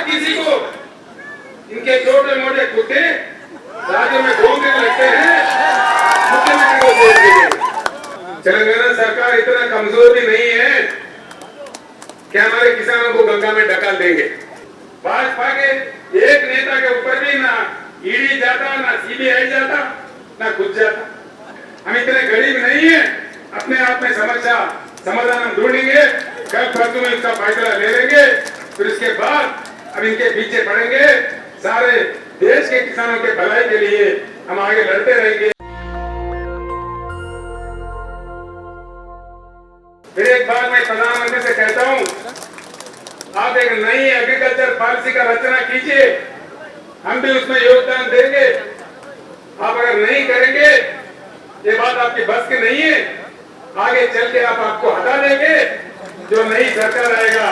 किसी को इनके छोटे मोटे कुत्ते राज्य में घूमने लगते हैं, मुख्यमंत्री को वोट देंगे। तेलंगाना सरकार इतना कमजोर भी नहीं है कि हमारे किसानों को गंगा में ढकेल देंगे। भाजपा के एक नेता के ऊपर भी ना ईडी जाता, ना सीबीआई जाता, ना कुछ जाता। हम इतने गरीब नहीं है, अपने आप में समस्या समाधान हम ढूंढेंगे, कल परसों में इसका फैसला ले लेंगे, फिर इसके बाद अब इनके पीछे पड़ेंगे। सारे देश के किसानों के भलाई के लिए हम आगे लड़ते रहेंगे। फिर एक बार मैं प्रधानमंत्री से कहता हूं, आप एक नई एग्रीकल्चर पॉलिसी का रचना कीजिए, हम भी उसमें योगदान देंगे। आप अगर नहीं करेंगे, ये बात आपकी बस की नहीं है, आगे चल के आपको हटा देंगे। जो नई सरकार आएगा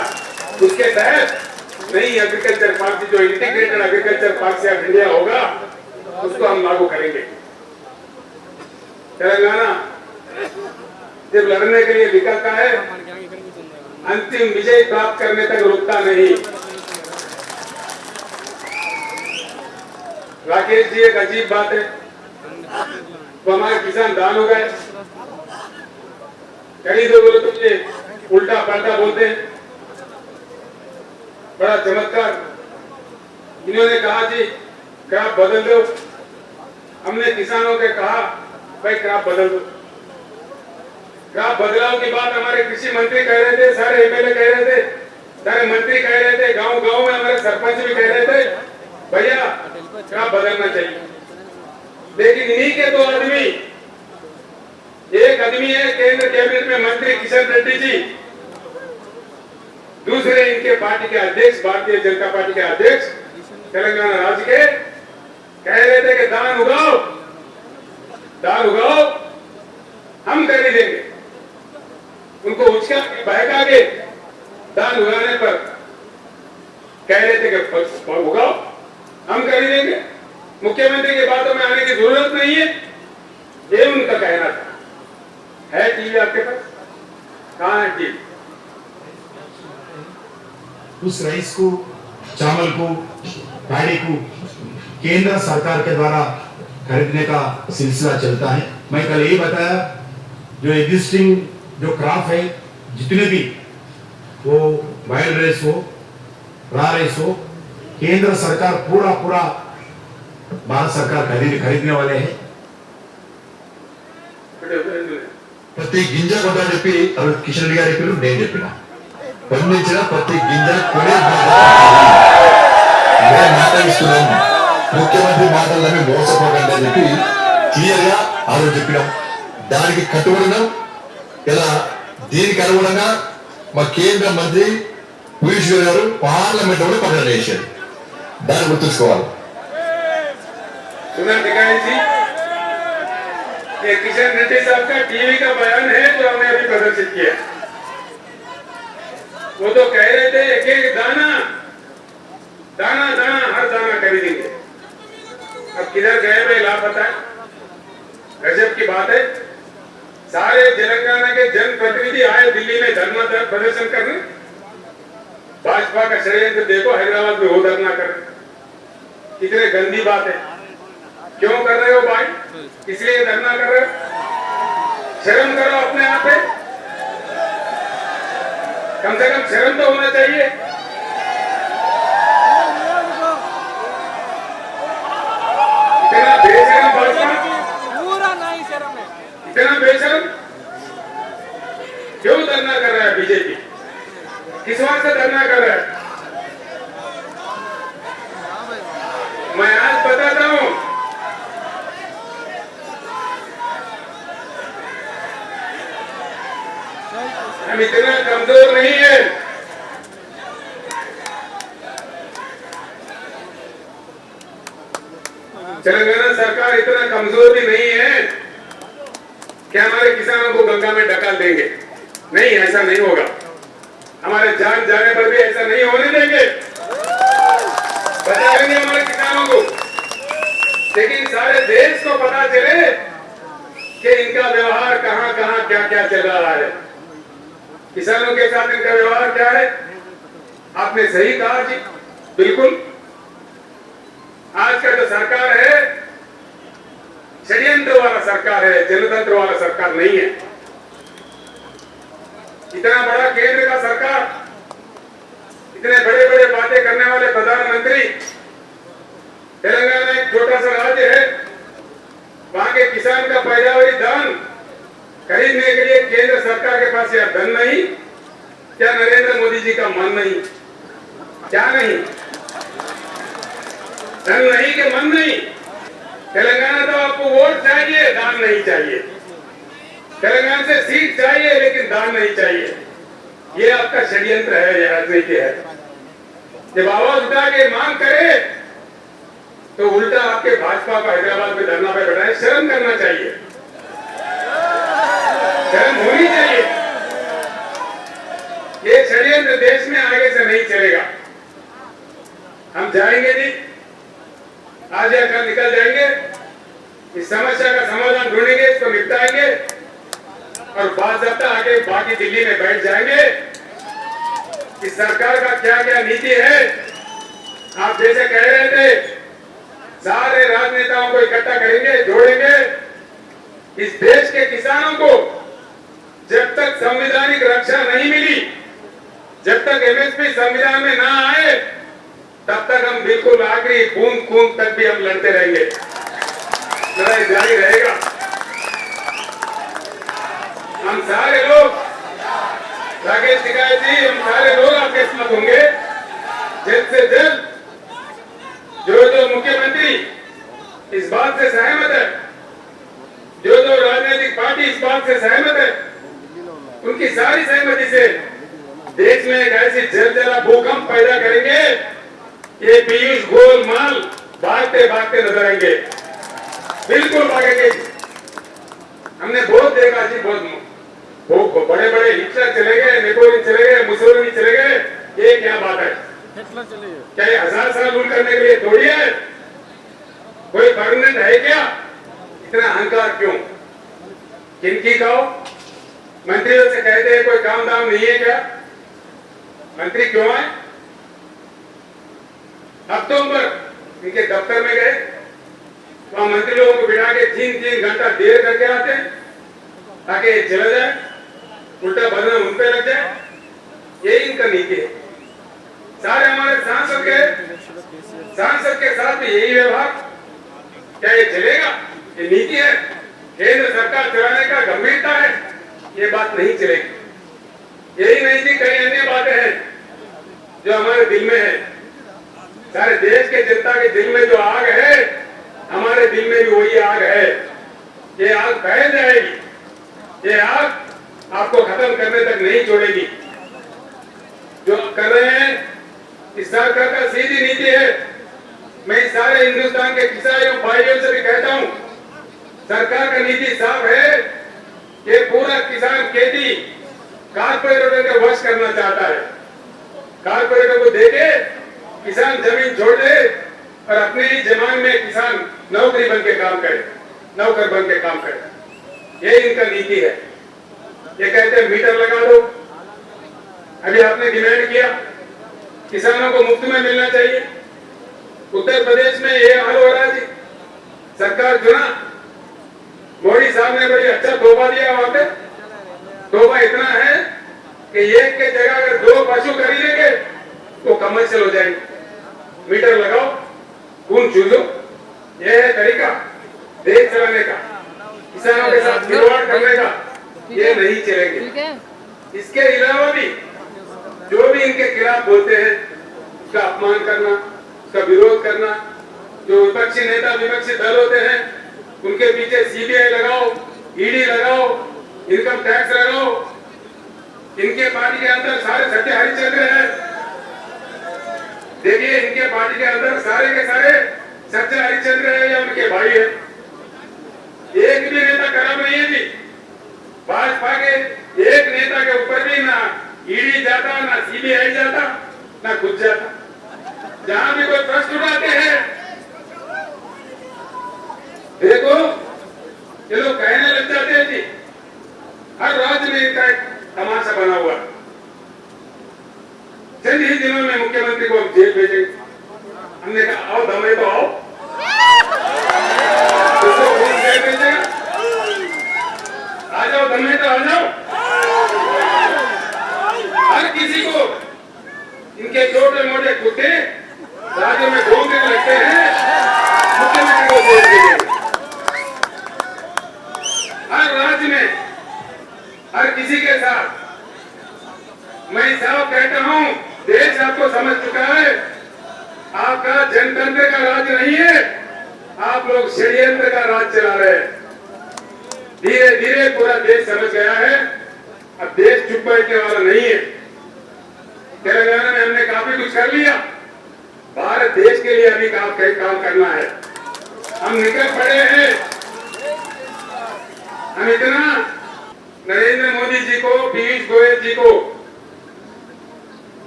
उसके तहत नई एग्रीकल्चर पॉलिसी, जो integrated agriculture policy of India होगा, उसको हम लागू करेंगे। तेलंगाना जब लड़ने के लिए निकलता है, अंतिम विजय प्राप्त करने तक रुकता नहीं। राकेश जी, एक अजीब बात है, तो हमारे किसान दान हो गए। कहीं तो बोलो तुम ये उल्टा पलटा बोलते हैं। बड़ा चमत्कार, इन्होंने कहा जी क्रॉप बदल दो। हमने किसानों के कहा भाई क्रॉप बदल दो। क्रॉप बदलाव की बात हमारे कृषि मंत्री कह रहे थे, सारे एमएलए कह रहे थे, सारे मंत्री कह रहे थे, गांव गांव में हमारे सरपंच भी कह रहे थे भैया क्रॉप बदलना चाहिए। लेकिन इन्हीं के दो आदमी, एक आदमी है केंद्र कैबिनेट में मंत्री किशन रेड्डी जी, दूसरे इनके पार्टी के अध्यक्ष, भारतीय जनता पार्टी के अध्यक्ष तेलंगाना राज्य के, कह रहे थे कि धान उगाओ, धान उगाओ, हम खरीदेंगे। उनको उचका बहका के धान उगाने पर कह रहे थे कि उगाओ, हम खरीदेंगे। मुख्यमंत्री की बातों में आने की जरूरत नहीं है, ये उनका कहना था। है टीवी आपके पास? कहाँ है टीवी? उस राइस को, चावल को, पैडी को केंद्र सरकार के द्वारा खरीदने का सिलसिला चलता है। मैं कल ये बताया, जो एग्जिस्टिंग जो क्रॉप है, जितने भी वो वाइल्ड राइस हो, रा राइस हो, केंद्र सरकार पूरा भारत सरकार खरीदने वाले हैं। ప్రతి గింజ కొంటా చెప్పి కిషన్ రెడ్డి గారు చెప్పారు, నేను చెప్పిన పండించిన ప్రతి గింజ కొనే మాట ఇస్తున్నాం, ముఖ్యమంత్రి మాటలని మోసపోకండి అని చెప్పి క్లియర్ గా ఆ రోజు చెప్పినాం. దానికి కట్టుబడినాం. ఇలా దీనికి అనుగుణంగా మా కేంద్ర మంత్రి పీయూష్ గోయల్ గారు పార్లమెంట్ లో ప్రకటన చేశారు. దాన్ని గుర్తుంచుకోవాలి. ये किशन रेड्डी साहब का टीवी का बयान है जो हमने अभी प्रदर्शित किया। वो तो कह रहे थे एक एक दाना दाना दाना हर दाना खरीदेंगे। अब किधर गए वे लापता। गजब की बात है, सारे तेलंगाना के जनप्रतिनिधि आए दिल्ली में धरना प्रदर्शन करने। भाजपा का षड्यंत्र देखो, हैदराबाद में हो धरना कर। कितने गंदी बात है। क्यों कर रहे हो भाई? इसलिए धरना कर रहे हो? शर्म करो अपने आप पे, कम से कम शर्म तो होना चाहिए। इतना बेशर्म भाजपा, पूरा नहीं शर्म है, इतना बेशर्म क्यों धरना कर रहा है बीजेपी? किस बात से धरना कर रहा है? मैं आज बताता हूं, हम इतना कमजोर नहीं है। तेलंगाना सरकार इतना कमजोर भी नहीं है कि हमारे किसानों को गंगा में ढकेल देंगे। नहीं, ऐसा नहीं होगा। हमारे जान जाने पर भी ऐसा नहीं होने देंगे। बचाएंगे हमारे किसानों को। लेकिन सारे देश को पता चले कि इनका व्यवहार कहां कहां क्या क्या चल रहा है। किसानों के साथ इनका व्यवहार क्या है? आपने सही कहा जी, बिल्कुल आज का जो सरकार है षड्यंत्र वाला सरकार है, जनतंत्र वाला सरकार नहीं है। इतना बड़ा केंद्र का सरकार, इतने बड़े बड़े बातें करने वाले प्रधानमंत्री, तेलंगाना एक छोटा सा राज्य है, वहां के किसान का पैदावारी धान खरीदने के लिए केंद्र सरकार के पास यह धन नहीं, क्या नरेंद्र मोदी जी का मन नहीं? क्या नहीं? धन नहीं के मन नहीं। तेलंगाना तो आपको वोट चाहिए, दान नहीं चाहिए। तेलंगाना से सीट चाहिए लेकिन दान नहीं चाहिए। ये आपका षड्यंत्र है, ये राजनीति है। जब आवाज उठा के मांग करे तो उल्टा आपके भाजपा को हैदराबाद में धरना पे बैठाए। शर्म करना चाहिए, शर्म होनी चाहिए। ये षड्यंत्र देश में आगे से नहीं चलेगा। हम जाएंगे जी, आज या कल निकल जाएंगे, इस समस्या का समाधान ढूंढेंगे, इसको निपटाएंगे और बाज़ाब्ता आगे बाकी दिल्ली में बैठ जाएंगे। इस सरकार का क्या क्या नीति है, आप जैसे कह रहे थे, सारे राजनेताओं को इकट्ठा करेंगे, जोड़ेंगे। इस देश के किसानों को जब तक संवैधानिक रक्षा नहीं मिली, जब तक एमएसपी संविधान में ना आए, तब तक हम बिल्कुल आखिरी बूंद खून तक भी हम लड़ते रहेंगे, लड़ाई जारी रहेगा। हम सारे लोग, राकेश टिकैत जी, हम सारे लोग आपके साथ होंगे। जल्द से जल्द जो मुख्यमंत्री इस बात से सहमत है, जो राजनीतिक पार्टी इस बात से सहमत है, उनकी सारी सहमति से देश में एक ऐसी जलजला भूकंप पैदा करेंगे, ये पीयूष गोलमाल भागते भागते नजर आएंगे, बिल्कुल भागेंगे। हमने बहुत देखा जी, बहुत बड़े बड़े हिटलर चले गए, नेपोलियन चले गए, मुसोलिनी चले गए, ये क्या बात है? क्या ये 1000 साल रूल करने के लिए थोड़ी है? कोई परमानेंट है क्या? इतना अहंकार क्यों? किनकी कहो? मंत्रियों से कहते हैं कोई काम दाम नहीं है क्या? मंत्री क्यों आए? अक्टूबर इनके दफ्तर में गए, वहां मंत्री लोगों को बिठा के 3-3 घंटा देर करके आते हैं ताकि चला जाए, उल्टा बदनाम उन पे लग जाए। यही इनका नीति है। सारे हमारे सांसद के साथ भी यही व्यवहार। क्या ये चलेगा? ये नीति है, केंद्र सरकार चलाने का गंभीरता है, ये बात नहीं चलेगी। यही नहीं थी, कई अन्य बातें हैं जो हमारे दिल में है। सारे देश के जनता के दिल में जो आग है, हमारे दिल में भी वही आग है। ये आग फैल जाएगी, ये आग आपको खत्म करने तक नहीं छोड़ेगी। जो कर रहे हैं इस सरकार का सीधी नीति है। मैं सारे हिंदुस्तान के किसानों भाइयों से भी कहता हूं, सरकार का नीति साफ है कि पूरा किसान खेती कारपोरेटरों के वश करना चाहता है। कारपोरेटर को देके किसान जमीन छोड़ दे और अपने ही जमीन में किसान नौकरी बन के काम करे, नौकर बन के काम करे। ये इनका नीति है। ये कहते हैं मीटर लगा दो। अभी आपने डिमांड किया किसानों को मुफ्त में मिलना चाहिए। उत्तर प्रदेश में ये हाल हो रहा है जी। सरकार चुना, मोदी साहब ने बड़ी अच्छा तोहफा दिया। वहां पे तोहफा इतना है कि एक के जगह अगर 2 पशु खरीदेंगे तो कमर्शियल हो जाएंगे। मीटर लगाओ, खून चूसो। यह है तरीका देश चलाने का, किसानों के साथ खिलवाड़ करने का। ये नहीं चलेंगे। इसके अलावा भी जो भी इनके खिलाफ बोलते हैं, उसका अपमान करना, उसका विरोध करना। जो विपक्षी नेता, विपक्षी दल होते हैं, उनके पीछे सीबीआई लगाओ, ईडी लगाओ, इनकम टैक्स लगाओ। इनके पार्टी के अंदर सारे सत्य हरिश्चंद्र हैं। देखिए, इनके पार्टी के अंदर सारे के सारे सत्य हरिश्चंद्र है या उनके भाई है। एक भी नेता खराब नहीं है जी। भाजपा के एक नेता के ऊपर भी ना ईडी जाता, ना सीबीआई जाता, ना कुछ जाता। जहां भी कोई प्रश्न उठाते हैं, देखो ये लोग कहने लग जाते हैं जी, हर राज्य में इनका एक तमाशा बना हुआ। चंद ही दिनों में मुख्यमंत्री को हम जेल भेजेंगे। हमने कहा आओ दम है तो आओ, उसको फोन कर दीजिएगा, आ जाओ दम है तो आ जाओ। हर किसी को इनके छोटे मोटे कुत्ते राज्य में घूमने लगते हैं, मुख्यमंत्री को देश के लिए हर राज्य में हर किसी के साथ मैं साफ कहता हूं, देश आपको समझ चुका है, आपका जनतंत्र का राज नहीं है, आप लोग षड्यंत्र का राज चला रहे हैं। धीरे धीरे पूरा देश समझ गया है, अब देश चुप बैठने वाला नहीं है। तेलंगाना में हमने काफी कुछ कर लिया, भारत देश के लिए अभी काम करना है। हम निकल पड़े हैं, हम इतना नरेंद्र मोदी जी को, पीयूष गोयल जी को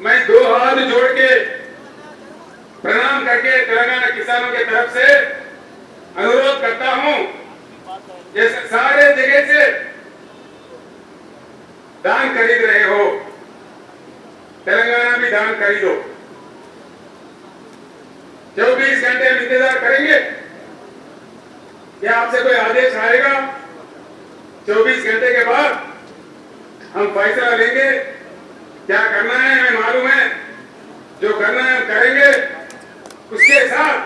मैं दो हाथ जोड़ के प्रणाम करके तेलंगाना किसानों के तरफ से अनुरोध करता हूं, जैसे सारे जगह से धान खरीद रहे हो, तेलंगाना भी धान खरीदो। 24 घंटे हम इंतजार करेंगे कि आपसे कोई आदेश आएगा, 24 घंटे के बाद हम फैसला लेंगे। क्या करना है हमें मालूम है, जो करना है हम करेंगे, उसके साथ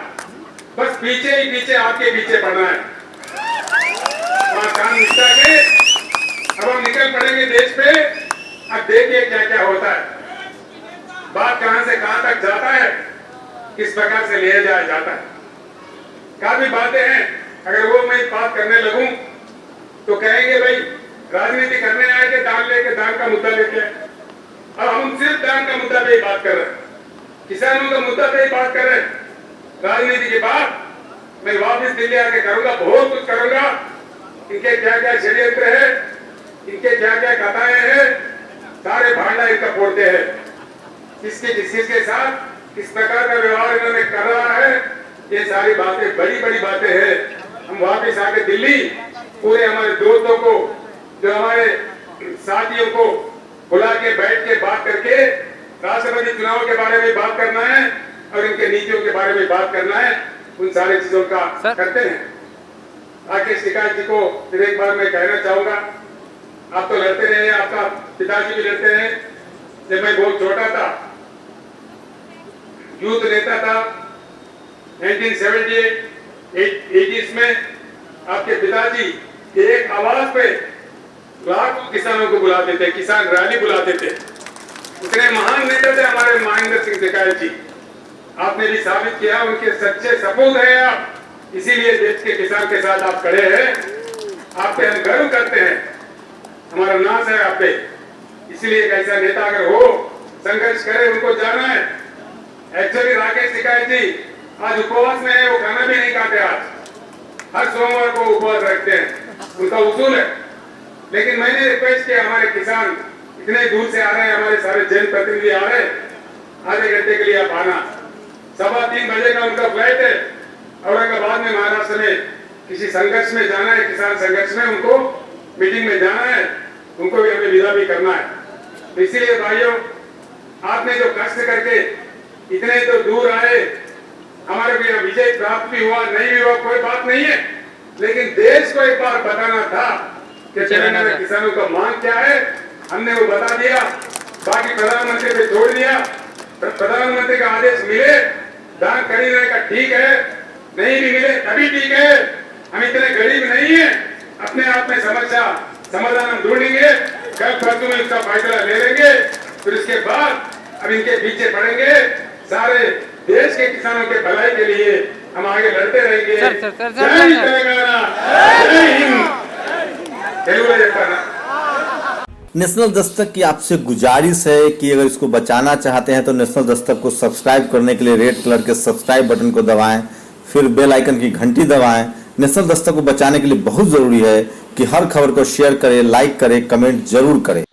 बस पीछे ही पीछे आपके पीछे पड़ना है और काम निपटा के अब हम निकल पड़ेंगे देश पे। अब देखिए क्या क्या होता है, बात कहां से कहां तक जाता है, किस प्रकार से ले जाया जाता है। काफी बातें हैं, अगर वो मैं बात करने लगूं तो कहेंगे भाई राजनीति करने आए थे, दान लेके, दान का मुद्दा लेके। अब हम सिर्फ दान का मुद्दा पे ही बात कर रहे हैं, किसानों का मुद्दा पे ही बात कर रहे हैं। राजनीति के बाद मैं वापस दिल्ली आके करूंगा, बहुत कुछ करूंगा, इनके क्या क्या षड्यंत्र है, इनके क्या क्या कथाएं हैं, सारे भांडा इनका फोड़ते हैं। किसके साथ किस प्रकार का व्यवहार इन्होंने कर रहा है, ये सारी बातें बड़ी बड़ी बातें हैं। हम वापस आके दिल्ली पूरे हमारे दोस्तों को, जो हमारे साथियों को बुला के बैठ के बात करके राष्ट्रपति चुनाव के बारे में बात करना है और इनके नीतियों के बारे में बात करना है, उन सारी चीजों का करते हैं। राकेश टिकैत जी को फिर एक बार मैं कहना चाहूंगा, आप तो लड़ते रहे, आपका पिताजी भी लड़ते हैं। जब मैं बहुत छोटा था, यूथ नेता था, 1978-80s में आपके पिताजी एक आवाज पे लाखों किसानों को बुलाते थे, किसान रैली बुलाते थे। इतने महान नेता थे हमारे महेंद्र सिंह टिकैत जी। आपने भी साबित किया, उनके सच्चे सपूत हैं आप, इसीलिए देश के किसान के साथ आप खड़े हैं। आप पे हम गर्व करते हैं, हमारा नाज है आप पे। इसलिए एक ऐसा नेता अगर हो, संघर्ष करे, उनको जाना है। एक्चुअली राकेश टिकैत जी आज उपवास में है, वो खाना भी नहीं खाते। आज हर सोमवार को उपवास रखते हैं, उनका उसूल है। लेकिन मैंने रिक्वेस्ट किया, हमारे किसान इतने दूर से आ रहे हैं, हमारे सारे जनप्रतिनिधि आ रहे हैं, आधे घंटे के लिए आप आना। 3:15 बजे का उनका फ्लाइट है, औरंगाबाद में महाराष्ट्र में किसी संघर्ष में जाना है, किसान संघर्ष में उनको मीटिंग में जाना है, उनको भी हमें विदा भी करना है। तो इसीलिए भाइयों, आपने जो कष्ट करके इतने तो दूर आए, हमारे भी विजय प्राप्त भी हुआ, नहीं भी हुआ, कोई बात नहीं है, लेकिन देश को एक बार बताना था कि तेलंगाना किसानों का मांग क्या है। हमने वो बता दिया, बाकी प्रधानमंत्री पे छोड़ दिया। प्रधानमंत्री का आदेश मिले धान खरीदने का, ठीक है, नहीं भी मिले तभी ठीक है। हम इतने गरीब नहीं है, अपने आप में समस्या समाधान हम ढूंढेंगे, कल परसों में इसका फैसला ले लेंगे। फिर इसके बाद अब इनके पीछे पड़ेंगे, सारे देश के किसानों के भलाई के लिए हम आगे लड़ते रहेंगे। जय तेलंगाना, जय हिंद। नेशनल दस्तक की आपसे गुजारिश है कि अगर इसको बचाना चाहते हैं तो नेशनल दस्तक को सब्सक्राइब करने के लिए रेड कलर के सब्सक्राइब बटन को दबाएं, फिर बेल आइकन की घंटी दबाएं। नेशनल दस्तक को बचाने के लिए बहुत जरूरी है कि हर खबर को शेयर करें, लाइक करें, कमेंट जरूर करें।